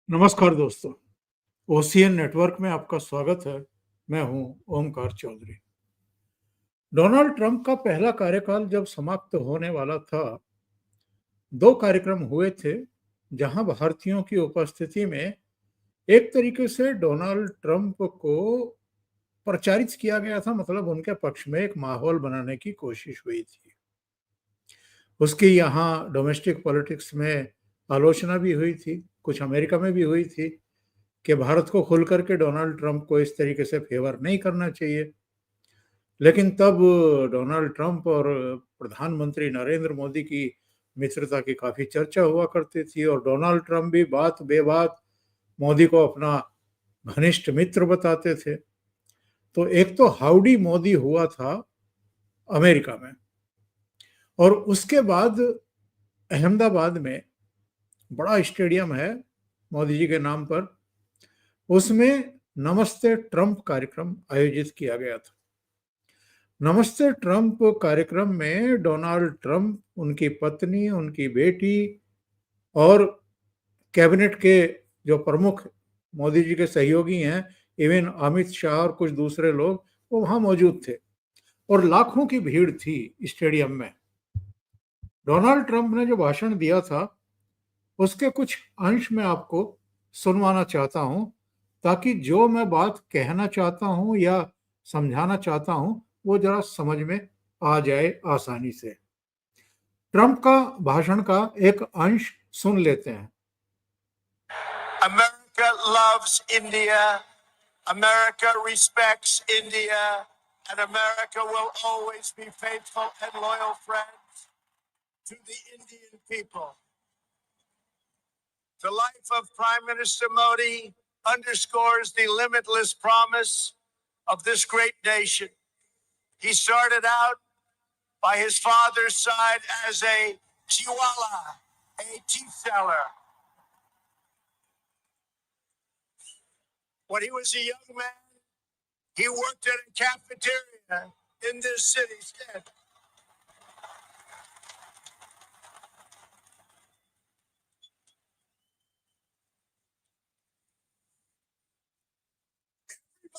नमस्कार दोस्तों, OCN network में आपका स्वागत है। मैं हूं ओमकार चौधरी। डोनाल्ड ट्रंप का पहला कार्यकाल जब समाप्त होने वाला था, दो कार्यक्रम हुए थे जहां भारतीयों की उपस्थिति में एक तरीके से डोनाल्ड ट्रंप को प्रचारित किया गया था, मतलब उनके पक्ष में एक माहौल बनाने की कोशिश हुई थी। उसकी यहाँ डोमेस्टिक पॉलिटिक्स में आलोचना भी हुई थी, कुछ अमेरिका में भी हुई थी कि भारत को खुल करके डोनाल्ड ट्रंप को इस तरीके से फेवर नहीं करना चाहिए। लेकिन तब डोनाल्ड ट्रंप और प्रधानमंत्री नरेंद्र मोदी की मित्रता की काफ़ी चर्चा हुआ करती थी और डोनाल्ड ट्रंप भी बात बेबात मोदी को अपना घनिष्ठ मित्र बताते थे। तो एक तो हाउडी मोदी हुआ था अमेरिका में, और उसके बाद अहमदाबाद में बड़ा स्टेडियम है मोदी जी के नाम पर, उसमें नमस्ते ट्रंप कार्यक्रम आयोजित किया गया था। नमस्ते ट्रंप कार्यक्रम में डोनाल्ड ट्रंप, उनकी पत्नी, उनकी बेटी और कैबिनेट के जो प्रमुख मोदी जी के सहयोगी हैं, इवन अमित शाह और कुछ दूसरे लोग, वो वहां मौजूद थे और लाखों की भीड़ थी स्टेडियम में। डोनाल्ड ट्रंप ने जो भाषण दिया था, उसके कुछ अंश मैं आपको सुनवाना चाहता हूं, ताकि जो मैं बात कहना चाहता हूं या समझाना चाहता हूं, वो जरा समझ में आ जाए आसानी से। ट्रंप का भाषण का एक अंश सुन लेते हैं। America loves India. America respects India. And America will always be faithful and loyal friends to the Indian people. The life of Prime Minister Modi underscores the limitless promise of this great nation. He started out by his father's side as a chihuahua, a tea seller. When he was a young man, he worked at a cafeteria in this city instead.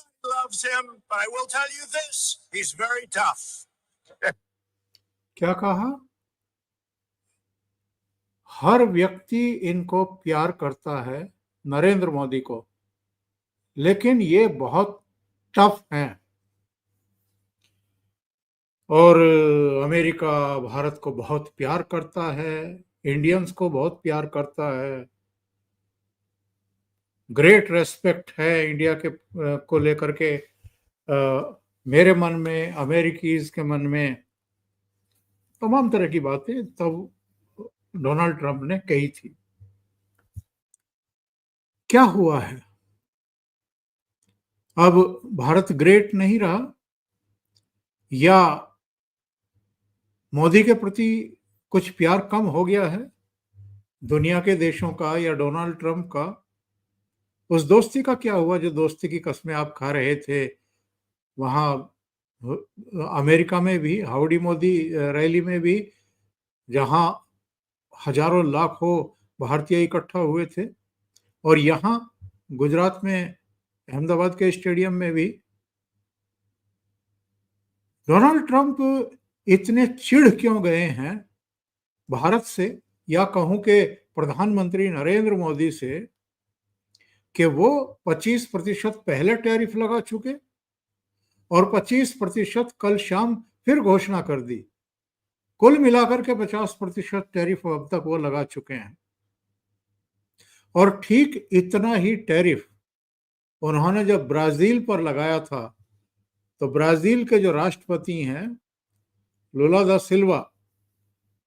Everybody loves him, but I will tell you this, he's very tough. क्या कहा? हर व्यक्ति इनको प्यार करता है, नरेंद्र मोदी को, लेकिन ये बहुत टफ हैं। और अमेरिका भारत को बहुत प्यार करता है, इंडियंस को बहुत प्यार करता है, ग्रेट रेस्पेक्ट है इंडिया के को लेकर के मेरे मन में, अमेरिकीज के मन में, तमाम तरह की बातें तब डोनाल्ड ट्रंप ने कही थी। क्या हुआ है? अब भारत ग्रेट नहीं रहा, या मोदी के प्रति कुछ प्यार कम हो गया है दुनिया के देशों का या डोनाल्ड ट्रंप का? उस दोस्ती का क्या हुआ जो दोस्ती की कस्में आप खा रहे थे वहां अमेरिका में भी, हाउडी मोदी रैली में भी, जहां हजारों लाखों भारतीय इकट्ठा हुए थे, और यहाँ गुजरात में अहमदाबाद के स्टेडियम में भी। डोनाल्ड ट्रंप इतने चिढ़ क्यों गए हैं भारत से, या कहूं कि प्रधानमंत्री नरेंद्र मोदी से, कि वो 25% पहले टैरिफ लगा चुके और 25% कल शाम फिर घोषणा कर दी। कुल मिलाकर के 50% टैरिफ अब तक वो लगा चुके हैं। और ठीक इतना ही टैरिफ उन्होंने जब ब्राजील पर लगाया था, तो ब्राजील के जो राष्ट्रपति हैं लुला दा सिल्वा,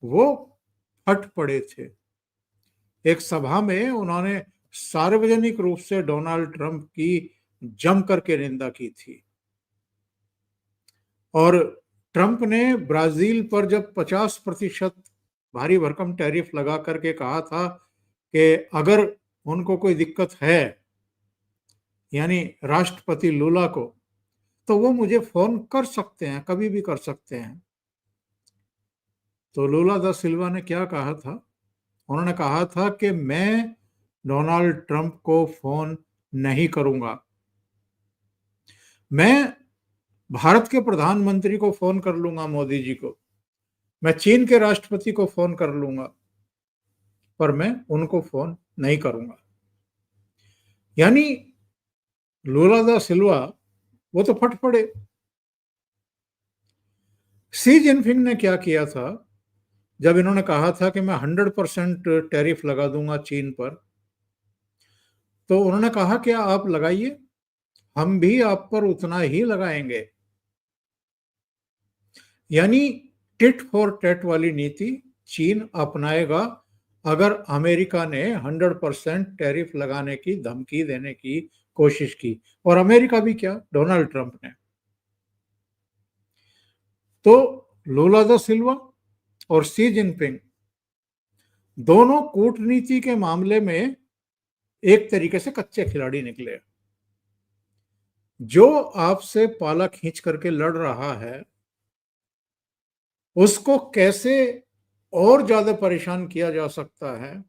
वो फट पड़े थे। एक सभा में उन्होंने सार्वजनिक रूप से डोनाल्ड ट्रंप की जम करके निंदा की थी। और ट्रंप ने ब्राजील पर जब 50% भारी भरकम टैरिफ लगा करके कहा था कि अगर उनको कोई दिक्कत है, यानी राष्ट्रपति लुला को, तो वो मुझे फोन कर सकते हैं, कभी भी कर सकते हैं। तो लुला दा सिल्वा ने क्या कहा था? उन्होंने कहा था कि मैं डोनाल्ड ट्रंप को फोन नहीं करूंगा। मैं भारत के प्रधानमंत्री को फोन कर लूंगा, मोदी जी को, मैं चीन के राष्ट्रपति को फोन कर लूंगा, पर मैं उनको फोन नहीं करूंगा। यानी लूला दा सिल्वा वो तो फट पड़े। शी जिनपिंग ने क्या किया था, जब इन्होंने कहा था कि मैं 100% टैरिफ लगा दूंगा चीन पर, तो उन्होंने कहा कि आप लगाइए, हम भी आप पर उतना ही लगाएंगे। यानी टिट फॉर टैट वाली नीति चीन अपनाएगा अगर अमेरिका ने 100% टैरिफ लगाने की धमकी देने की कोशिश की। और अमेरिका भी क्या, डोनाल्ड ट्रंप ने। तो लूला दा सिल्वा और शी जिनपिंग दोनों कूटनीति के मामले में एक तरीके से कच्चे खिलाड़ी निकले। जो आपसे पाला खींच करके लड़ रहा है, उसको कैसे और ज्यादा परेशान किया जा सकता है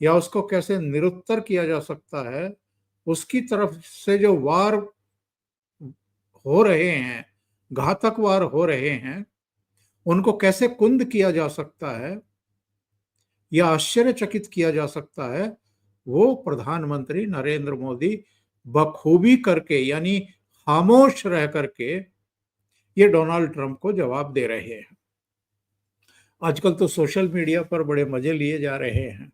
या उसको कैसे निरुत्तर किया जा सकता है, उसकी तरफ से जो वार हो रहे हैं, घातक वार हो रहे हैं, उनको कैसे कुंद किया जा सकता है या आश्चर्यचकित किया जा सकता है, वो प्रधानमंत्री नरेंद्र मोदी बखूबी करके, यानी खामोश रह करके ये डोनाल्ड ट्रंप को जवाब दे रहे हैं। आजकल तो सोशल मीडिया पर बड़े मजे लिए जा रहे हैं।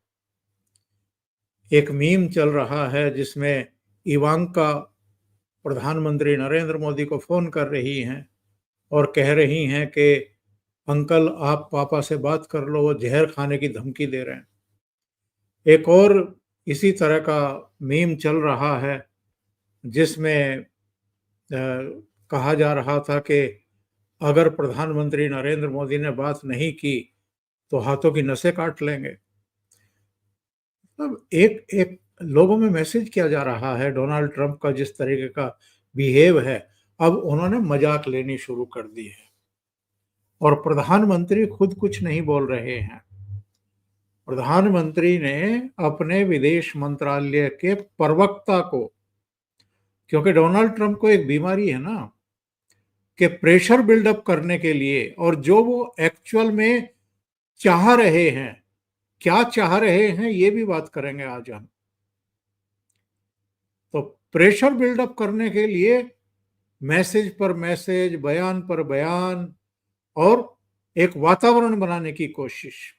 एक मीम चल रहा है जिसमें इवांका प्रधानमंत्री नरेंद्र मोदी को फोन कर रही हैं और कह रही हैं कि अंकल आप पापा से बात कर लो, वो जहर खाने की धमकी दे रहे हैं। एक और इसी तरह का मीम चल रहा है जिसमें कहा जा रहा था कि अगर प्रधानमंत्री नरेंद्र मोदी ने बात नहीं की तो हाथों की नसें काट लेंगे। अब एक एक लोगों में मैसेज किया जा रहा है डोनाल्ड ट्रंप का जिस तरीके का बिहेव है, अब उन्होंने मजाक लेनी शुरू कर दी है और प्रधानमंत्री खुद कुछ नहीं बोल रहे हैं। प्रधानमंत्री ने अपने विदेश मंत्रालय के प्रवक्ता को, क्योंकि डोनाल्ड ट्रंप को एक बीमारी है ना कि प्रेशर बिल्डअप करने के लिए, और जो वो एक्चुअल में चाह रहे हैं, क्या चाह रहे हैं ये भी बात करेंगे आज हम। तो प्रेशर बिल्डअप करने के लिए मैसेज पर मैसेज, बयान पर बयान, और एक वातावरण बनाने की कोशिश,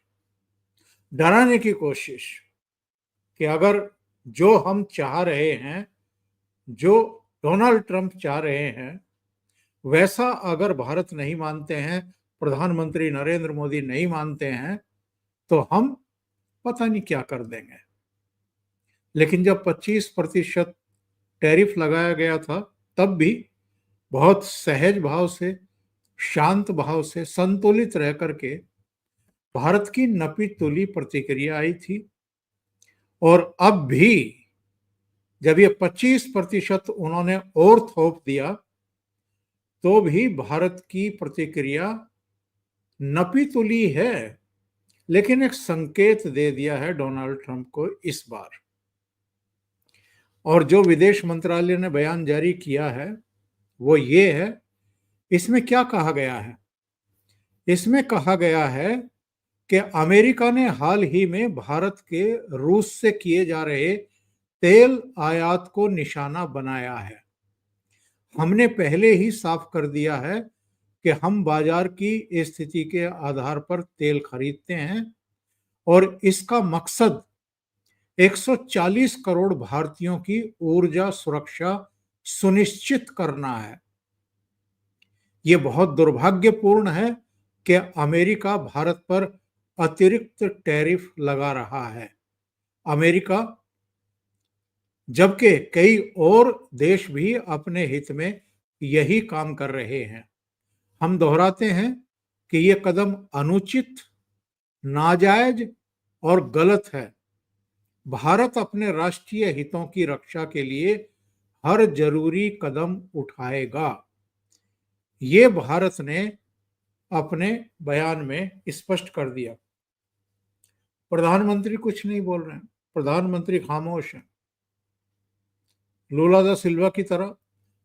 डराने की कोशिश कि अगर जो हम चाह रहे हैं, जो डोनाल्ड ट्रंप चाह रहे हैं, वैसा अगर भारत नहीं मानते हैं, प्रधानमंत्री नरेंद्र मोदी नहीं मानते हैं, तो हम पता नहीं क्या कर देंगे। लेकिन जब 25% टैरिफ लगाया गया था, तब भी बहुत सहज भाव से, शांत भाव से, संतुलित रह करके भारत की नपी तुली प्रतिक्रिया आई थी। और अब भी जब ये 25% उन्होंने और थोप दिया, तो भी भारत की प्रतिक्रिया नपी तुली है, लेकिन एक संकेत दे दिया है डोनाल्ड ट्रंप को इस बार। और जो विदेश मंत्रालय ने बयान जारी किया है वो ये है, इसमें क्या कहा गया है? इसमें कहा गया है कि अमेरिका ने हाल ही में भारत के रूस से किए जा रहे तेल आयात को निशाना बनाया है। हमने पहले ही साफ कर दिया है कि हम बाजार की स्थिति के आधार पर तेल खरीदते हैं और इसका मकसद 140 करोड़ भारतीयों की ऊर्जा सुरक्षा सुनिश्चित करना है। ये बहुत दुर्भाग्यपूर्ण है कि अमेरिका भारत पर अतिरिक्त टैरिफ लगा रहा है। अमेरिका, जबकि कई और देश भी अपने हित में यही काम कर रहे हैं। हम दोहराते हैं कि ये कदम अनुचित, नाजायज और गलत है। भारत अपने राष्ट्रीय हितों की रक्षा के लिए हर जरूरी कदम उठाएगा। ये भारत ने अपने बयान में स्पष्ट कर दिया। प्रधानमंत्री कुछ नहीं बोल रहे हैं। प्रधानमंत्री खामोश हैं। लूला दा सिल्वा की तरह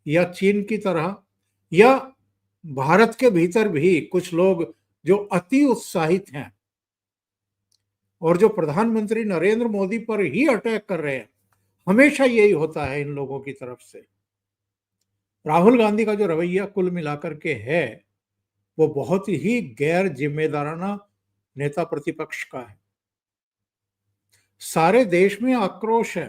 या चीन की तरह या भारत के भीतर भी कुछ लोग जो अति उत्साहित हैं और जो प्रधानमंत्री नरेंद्र मोदी पर ही अटैक कर रहे हैं, हमेशा यही होता है इन लोगों की तरफ से। राहुल गांधी का जो रवैया कुल मिलाकर के है वो बहुत ही गैर जिम्मेदाराना नेता प्रतिपक्ष का है। सारे देश में आक्रोश है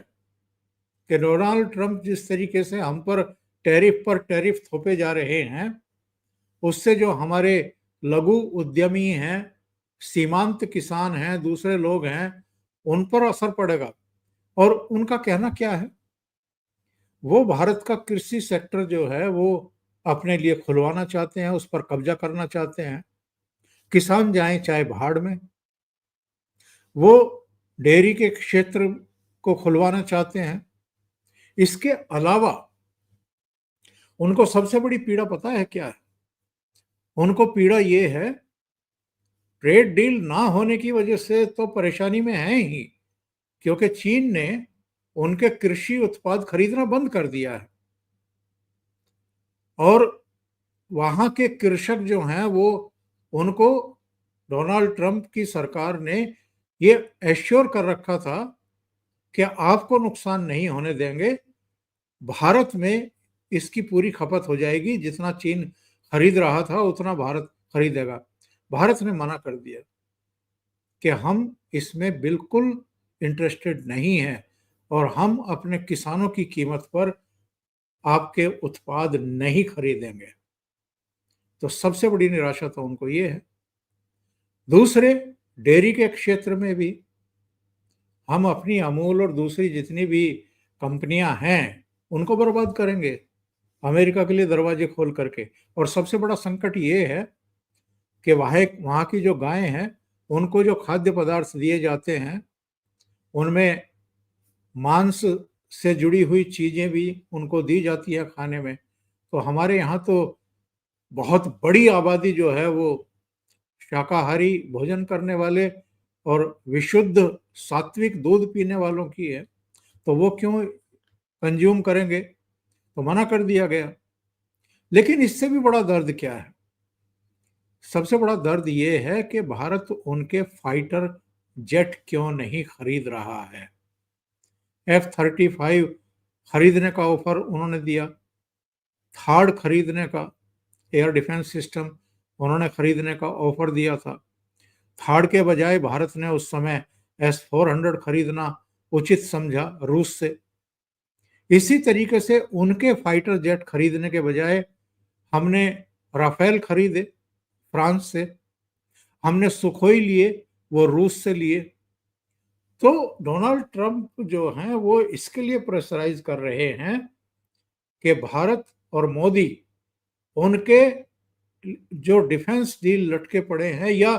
कि डोनाल्ड ट्रंप जिस तरीके से हम पर टैरिफ थोपे जा रहे हैं, उससे जो हमारे लघु उद्यमी हैं, सीमांत किसान हैं, दूसरे लोग हैं, उन पर असर पड़ेगा। और उनका कहना क्या है, वो भारत का कृषि सेक्टर जो है वो अपने लिए खुलवाना चाहते हैं, उस पर कब्जा करना चाहते हैं। किसान जाएं चाहे भाड़ में, वो डेयरी के क्षेत्र को खुलवाना चाहते हैं। इसके अलावा उनको सबसे बड़ी पीड़ा पता है क्या है? उनको पीड़ा ये है, ट्रेड डील ना होने की वजह से तो परेशानी में है ही, क्योंकि चीन ने उनके कृषि उत्पाद खरीदना बंद कर दिया है और वहां के कृषक जो हैं वो उनको डोनाल्ड ट्रंप की सरकार ने ये एश्योर कर रखा था कि आपको नुकसान नहीं होने देंगे, भारत में इसकी पूरी खपत हो जाएगी, जितना चीन खरीद रहा था उतना भारत खरीदेगा। भारत ने मना कर दिया कि हम इसमें बिल्कुल इंटरेस्टेड नहीं हैं और हम अपने किसानों की कीमत पर आपके उत्पाद नहीं खरीदेंगे। तो सबसे बड़ी निराशा तो उनको ये है। दूसरे, डेयरी के क्षेत्र में भी हम अपनी अमूल और दूसरी जितनी भी कंपनियां हैं उनको बर्बाद करेंगे अमेरिका के लिए दरवाजे खोल करके। और सबसे बड़ा संकट ये है कि वहाँ की जो गायें हैं उनको जो खाद्य पदार्थ दिए जाते हैं उनमें मांस से जुड़ी हुई चीजें भी उनको दी जाती है खाने में। तो हमारे यहाँ तो बहुत बड़ी आबादी जो है वो शाकाहारी भोजन करने वाले और विशुद्ध सात्विक दूध पीने वालों की है, तो वो क्यों कंज्यूम करेंगे? तो मना कर दिया गया। लेकिन इससे भी बड़ा दर्द क्या है? सबसे बड़ा दर्द ये है कि भारत उनके फाइटर जेट क्यों नहीं खरीद रहा है। F-35 खरीदने का ऑफर उन्होंने दिया, थार्ड खरीदने का एयर डिफेंस सिस्टम उन्होंने खरीदने का ऑफर दिया था। थार्ड के बजाय भारत ने उस समय S-400 खरीदना उचित समझा रूस से। इसी तरीके से उनके फाइटर जेट खरीदने के बजाय हमने राफेल खरीदे फ्रांस से, हमने सुखोई लिए वो रूस से लिए। तो डोनाल्ड ट्रंप जो हैं वो इसके लिए प्रेशराइज कर रहे हैं कि भारत और मोदी उनके जो डिफेंस डील लटके पड़े हैं या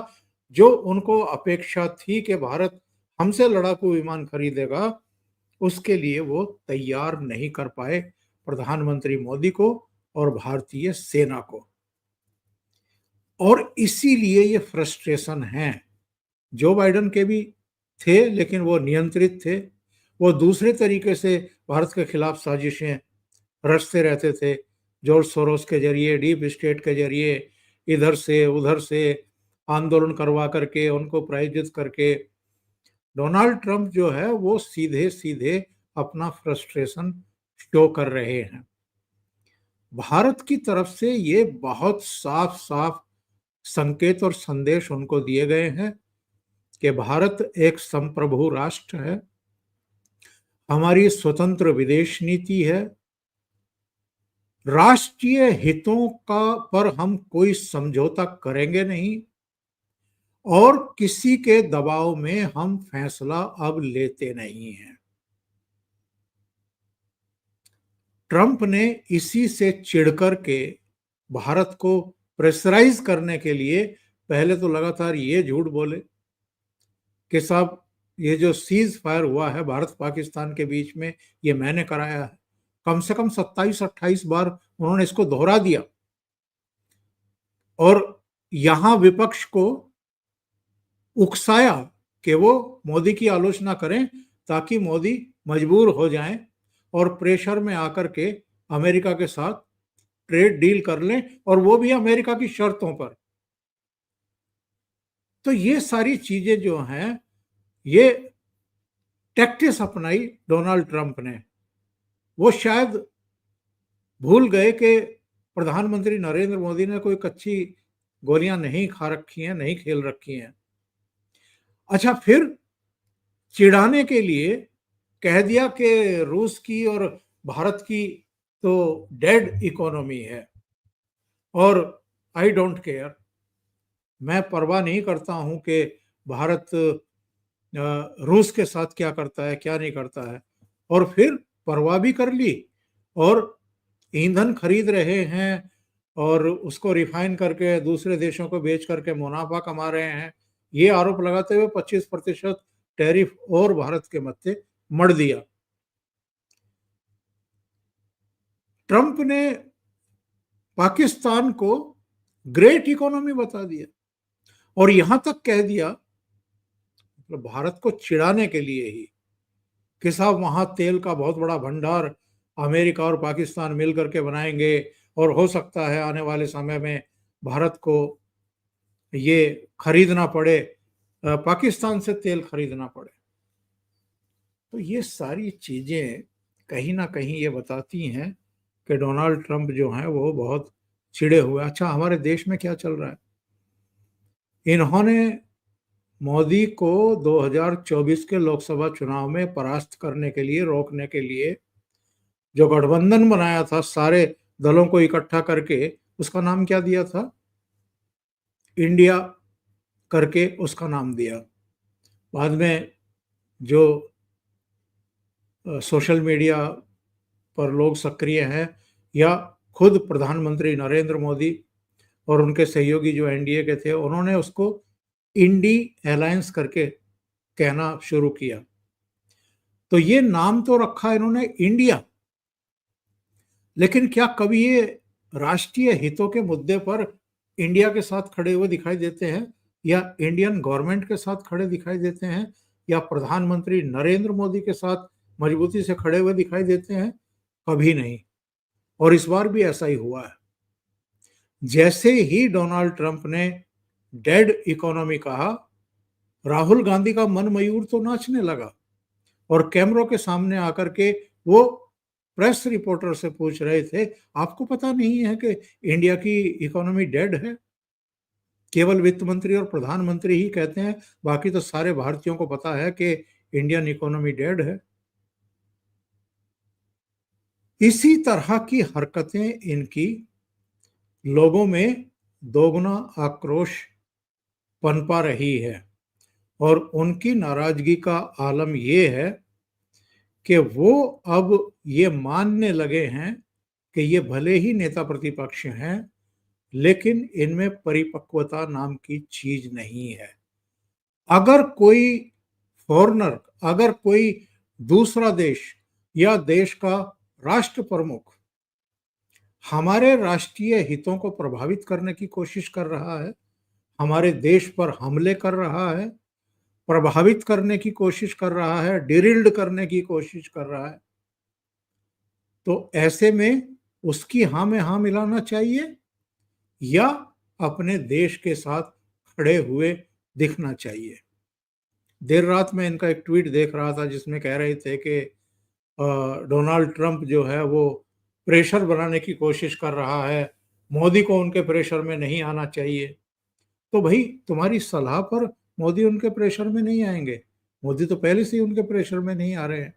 जो उनको अपेक्षा थी कि भारत हमसे लड़ाकू विमान खरीदेगा, उसके लिए वो तैयार नहीं कर पाए प्रधानमंत्री मोदी को और भारतीय सेना को। और इसीलिए ये फ्रस्ट्रेशन है। जो बाइडेन के भी थे लेकिन वो नियंत्रित थे, वो दूसरे तरीके से भारत के खिलाफ साजिशें रचते रहते थे, जॉर्ज सोरोस के जरिए, डीप स्टेट के जरिए, इधर से उधर से आंदोलन करवा करके उनको प्रायोजित करके। डोनाल्ड ट्रंप जो है वो सीधे सीधे अपना फ्रस्ट्रेशन शो कर रहे हैं। भारत की तरफ से ये बहुत साफ साफ संकेत और संदेश उनको दिए गए हैं कि भारत एक संप्रभु राष्ट्र है, हमारी स्वतंत्र विदेश नीति है, राष्ट्रीय हितों का पर हम कोई समझौता करेंगे नहीं और किसी के दबाव में हम फैसला अब लेते नहीं हैं। ट्रंप ने इसी से चिढ़कर के भारत को प्रेशराइज करने के लिए पहले तो लगातार ये झूठ बोले कि साहब ये जो सीज फायर हुआ है भारत पाकिस्तान के बीच में ये मैंने कराया है। कम से कम 27-28 बार उन्होंने इसको दोहरा दिया और यहां विपक्ष को उकसाया कि वो मोदी की आलोचना करें ताकि मोदी मजबूर हो जाएं और प्रेशर में आकर के अमेरिका के साथ ट्रेड डील कर लें, और वो भी अमेरिका की शर्तों पर। तो ये सारी चीजें जो हैं, ये टैक्टिस अपनाई डोनाल्ड ट्रंप ने। वो शायद भूल गए कि प्रधानमंत्री नरेंद्र मोदी ने कोई कच्ची गोलियां नहीं खा रखी हैं, नहीं खेल रखी हैं। अच्छा, फिर चिढ़ाने के लिए कह दिया कि रूस की और भारत की तो डेड इकोनॉमी है और आई डोंट केयर, मैं परवाह नहीं करता हूं कि भारत रूस के साथ क्या करता है, क्या नहीं करता है। और फिर परवाह भी कर ली, और ईंधन खरीद रहे हैं और उसको रिफाइन करके दूसरे देशों को बेच करके मुनाफा कमा रहे हैं, ये आरोप लगाते हुए 25% टैरिफ और भारत के मत्थे मढ़ दिया। ट्रंप ने पाकिस्तान को ग्रेट इकोनॉमी बता दिया और यहां तक कह दिया, मतलब भारत को चिढ़ाने के लिए ही, कि साहब वहां तेल का बहुत बड़ा भंडार अमेरिका और पाकिस्तान मिलकर के बनाएंगे और हो सकता है आने वाले समय में भारत को ये खरीदना पड़े, पाकिस्तान से तेल खरीदना पड़े। तो ये सारी चीजें कहीं ना कहीं ये बताती हैं कि डोनाल्ड ट्रंप जो है वो बहुत चिढ़े हुए। अच्छा, हमारे देश में क्या चल रहा है? इन्होंने मोदी को 2024 के लोकसभा चुनाव में परास्त करने के लिए, रोकने के लिए जो गठबंधन बनाया था सारे दलों को इकट्ठा करके, उसका नाम क्या दिया था? इंडिया करके उसका नाम दिया। बाद में जो सोशल मीडिया पर लोग सक्रिय हैं, या खुद प्रधानमंत्री नरेंद्र मोदी और उनके सहयोगी जो एनडीए के थे, उन्होंने उसको इंडी अलायंस करके कहना शुरू किया। तो ये नाम तो रखा इन्होंने इंडिया, लेकिन क्या कभी ये राष्ट्रीय हितों के मुद्दे पर इंडिया के साथ खड़े हुए दिखाई देते हैं, या इंडियन गवर्नमेंट के साथ खड़े दिखाई देते हैं, या प्रधानमंत्री नरेंद्र मोदी के साथ मजबूती से खड़े हुए दिखाई देते हैं? कभी नहीं। और इस बार भी ऐसा ही हुआ है। जैसे ही डोनाल्ड ट्रंप ने डेड इकोनॉमी कहा, राहुल गांधी का मन मयूर तो नाचने लगा और कैमरों के सामने आकर के वो प्रेस रिपोर्टर से पूछ रहे थे, आपको पता नहीं है कि इंडिया की इकोनॉमी डेड है? केवल वित्त मंत्री और प्रधानमंत्री ही कहते हैं, बाकी तो सारे भारतीयों को पता है कि इंडियन इकोनॉमी डेड है। इसी तरह की हरकतें इनकी लोगों में दोगुना आक्रोश पनपा रही है, और उनकी नाराजगी का आलम ये है कि वो अब ये मानने लगे हैं कि ये भले ही नेता प्रतिपक्ष हैं, लेकिन इनमें परिपक्वता नाम की चीज नहीं है। अगर कोई फॉरेनर, अगर कोई दूसरा देश या देश का राष्ट्र प्रमुख हमारे राष्ट्रीय हितों को प्रभावित करने की कोशिश कर रहा है, हमारे देश पर हमले कर रहा है, प्रभावित करने की कोशिश कर रहा है, डिरिल्ड करने की कोशिश कर रहा है, तो ऐसे में उसकी हाँ में हाँ मिलाना चाहिए, या अपने देश के साथ खड़े हुए दिखना चाहिए। देर रात में इनका एक ट्वीट देख रहा था जिसमें कह रहे थे कि डोनाल्ड ट्रंप जो है वो प्रेशर बनाने की कोशिश कर रहा है, मोदी को उनके प्रेशर में नहीं आना चाहिए। तो भाई, तुम्हारी सलाह पर मोदी उनके प्रेशर में नहीं आएंगे, मोदी तो पहले से ही उनके प्रेशर में नहीं आ रहे हैं।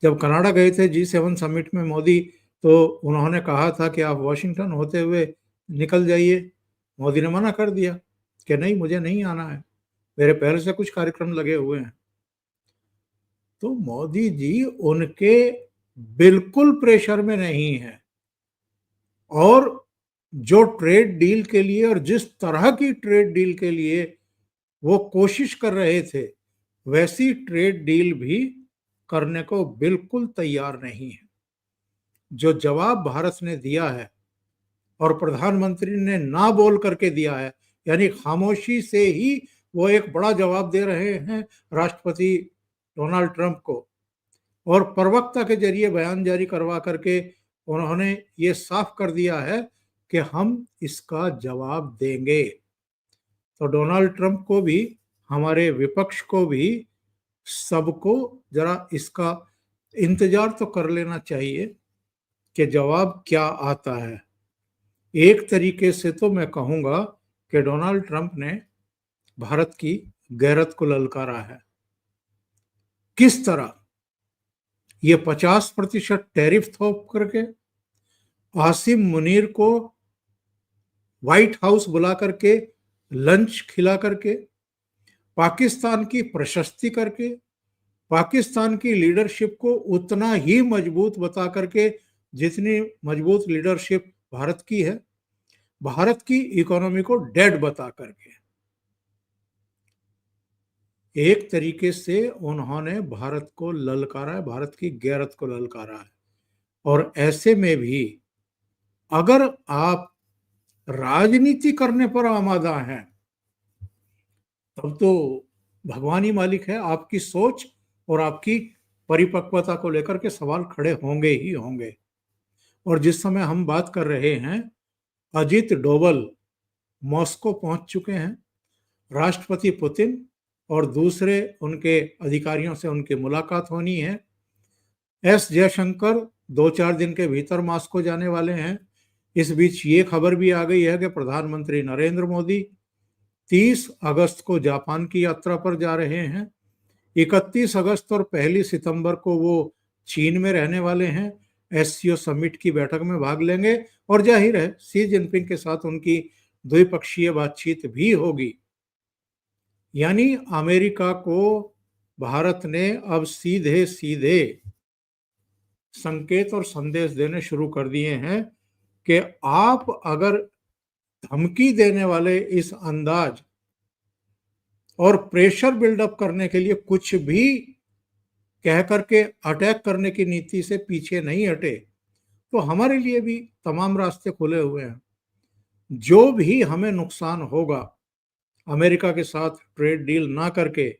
जब कनाडा गए थे G7 समिट में मोदी, तो उन्होंने कहा था कि आप वॉशिंगटन होते हुए निकल जाइए। मोदी ने मना कर दिया कि नहीं, मुझे नहीं आना है, मेरे पहले से कुछ कार्यक्रम लगे हुए हैं। तो मोदी जी उनके बिल्कुल प्रेशर में नहीं है, और जो ट्रेड डील के लिए और जिस तरह की ट्रेड डील के लिए वो कोशिश कर रहे थे, वैसी ट्रेड डील भी करने को बिल्कुल तैयार नहीं है। जो जवाब भारत ने दिया है और प्रधानमंत्री ने ना बोल करके दिया है, यानी खामोशी से ही वो एक बड़ा जवाब दे रहे हैं राष्ट्रपति डोनाल्ड ट्रंप को, और प्रवक्ता के जरिए बयान जारी करवा करके उन्होंने ये साफ कर दिया है कि हम इसका जवाब देंगे। तो डोनाल्ड ट्रंप को भी, हमारे विपक्ष को भी, सबको जरा इसका इंतजार तो कर लेना चाहिए कि जवाब क्या आता है। एक तरीके से तो मैं कहूंगा कि डोनाल्ड ट्रंप ने भारत की गैरत को ललकारा है। किस तरह? ये 50% टैरिफ थोप करके, आसिम मुनीर को व्हाइट हाउस बुला करके लंच खिला करके, पाकिस्तान की प्रशस्ति करके, पाकिस्तान की लीडरशिप को उतना ही मजबूत बता करके जितनी मजबूत लीडरशिप भारत की है, भारत की इकोनॉमी को डेड बता करके, एक तरीके से उन्होंने भारत को ललकारा है, भारत की गैरत को ललकारा है। और ऐसे में भी अगर आप राजनीति करने पर आमादा हैं, तब तो भगवान ही मालिक है, आपकी सोच और आपकी परिपक्वता को लेकर के सवाल खड़े होंगे ही होंगे। और जिस समय हम बात कर रहे हैं, अजित डोभाल मॉस्को पहुंच चुके हैं। राष्ट्रपति पुतिन और दूसरे उनके अधिकारियों से उनकी मुलाकात होनी है। एस जयशंकर 2-4 दिन के भीतर मॉस्को जाने वाले हैं। इस बीच ये खबर भी आ गई है कि प्रधानमंत्री नरेंद्र मोदी 30 अगस्त को जापान की यात्रा पर जा रहे हैं। 31 अगस्त और 1 सितंबर को वो चीन में रहने वाले हैं। एससीओ समिट की बैठक में भाग लेंगे और जाहिर है शी जिनपिंग के साथ उनकी द्विपक्षीय बातचीत भी होगी। यानी अमेरिका को भारत ने अब सीधे सीधे संकेत और संदेश देने शुरू कर दिए हैं कि आप अगर धमकी देने वाले इस अंदाज और प्रेशर बिल्डअप करने के लिए कुछ भी कह करके अटैक करने की नीति से पीछे नहीं हटे, तो हमारे लिए भी तमाम रास्ते खुले हुए हैं। जो भी हमें नुकसान होगा अमेरिका के साथ ट्रेड डील ना करके,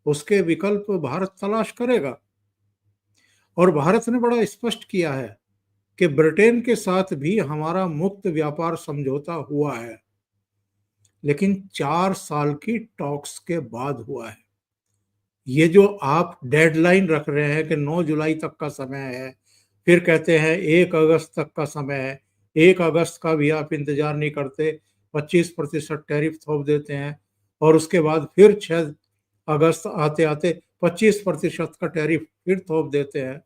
उसके विकल्प भारत तलाश करेगा। और भारत ने बड़ा स्पष्ट किया है कि ब्रिटेन के साथ भी हमारा मुक्त व्यापार समझौता हुआ है, लेकिन 4 साल की टॉक्स के बाद हुआ है। ये जो आप डेडलाइन रख रहे हैं कि 9 जुलाई तक का समय है, फिर कहते हैं 1 अगस्त तक का समय है, 1 अगस्त का भी आप इंतजार नहीं करते, 25% टैरिफ थोप देते हैं और उसके बाद फिर 6 अगस्त आते आते 25% का टैरिफ फिर थोप देते हैं।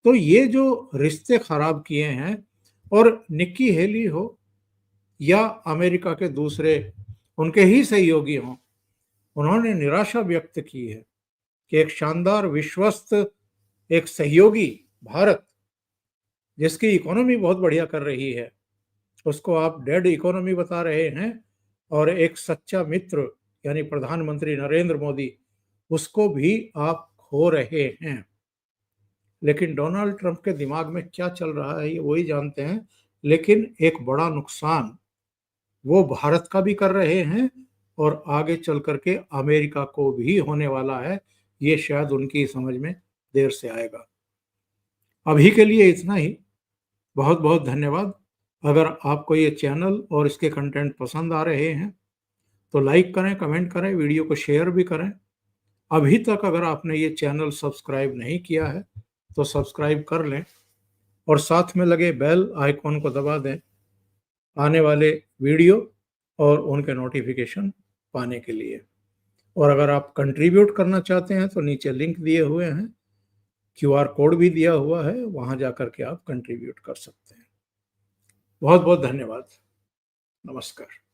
तो ये जो रिश्ते खराब किए हैं, और निक्की हेली हो या अमेरिका के दूसरे उनके ही सहयोगी हों, उन्होंने निराशा व्यक्त की है कि एक शानदार विश्वस्त एक सहयोगी भारत, जिसकी इकोनॉमी बहुत बढ़िया कर रही है, उसको आप डेड इकोनॉमी बता रहे हैं। और एक सच्चा मित्र यानी प्रधानमंत्री नरेंद्र मोदी, उसको भी आप खो रहे हैं। लेकिन डोनाल्ड ट्रंप के दिमाग में क्या चल रहा है ये वही जानते हैं। लेकिन एक बड़ा नुकसान वो भारत का भी कर रहे हैं और आगे चल करके अमेरिका को भी होने वाला है। ये शायद उनकी समझ में देर से आएगा। अभी के लिए इतना ही। बहुत बहुत धन्यवाद। अगर आपको ये चैनल और इसके कंटेंट पसंद आ रहे हैं तो लाइक करें, कमेंट करें, वीडियो को शेयर भी करें। अभी तक अगर आपने ये चैनल सब्सक्राइब नहीं किया है तो सब्सक्राइब कर लें और साथ में लगे बेल आइकॉन को दबा दें आने वाले वीडियो और उनके नोटिफिकेशन पाने के लिए। और अगर आप कंट्रीब्यूट करना चाहते हैं तो नीचे लिंक दिए हुए हैं, QR कोड भी दिया हुआ है, वहां जाकर के आप कंट्रीब्यूट कर सकते हैं। बहुत बहुत धन्यवाद। नमस्कार।